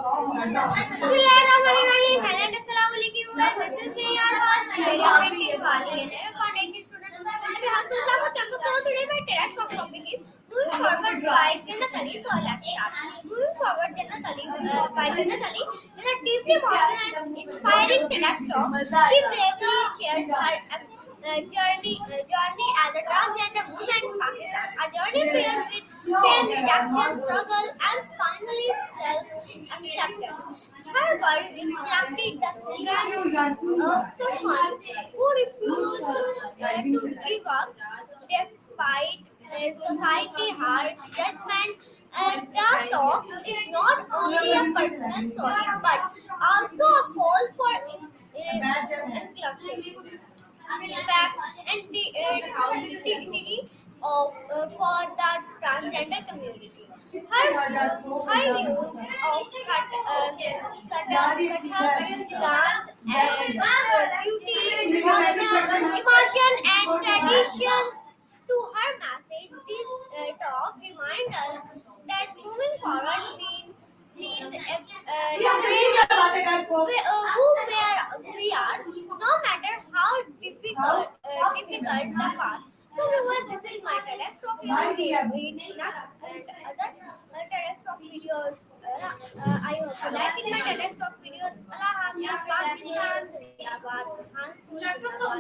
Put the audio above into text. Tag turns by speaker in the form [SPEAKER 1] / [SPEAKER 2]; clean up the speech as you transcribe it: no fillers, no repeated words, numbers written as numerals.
[SPEAKER 1] Bismillahirrahmanirrahim. Hello and assalamu alaikum. This is me, your host, Valeria Wali, and I'm a foundation student at Hansel campus. So today my TEDx talk topic is moving forward by Jannat Ali. So let's start. Moving forward by Jannat Ali is a deeply emotional and inspiring TEDx talk. She bravely shares her journey as a transgender woman in Pakistan. A journey filled with pain, rejection, struggle, and finally self-acceptance. Her words reflected the strength of someone who refused to give up despite society harsh judgment. The talk is not only a personal story but also a call for inclusion, respect, and dignity for the transgender community. Her use of Kathak dance and beauty, emotion, and tradition to her message. This talk reminds us that moving forward means embracing who we are, no matter how difficult the path. So, viewers, this is my TEDx talk video. Wait, next and other TEDx talk videos. I hope you like it. My TEDx talk video. Allah Hafiz, Pakistan, Zindabad, Hans, Zindabad.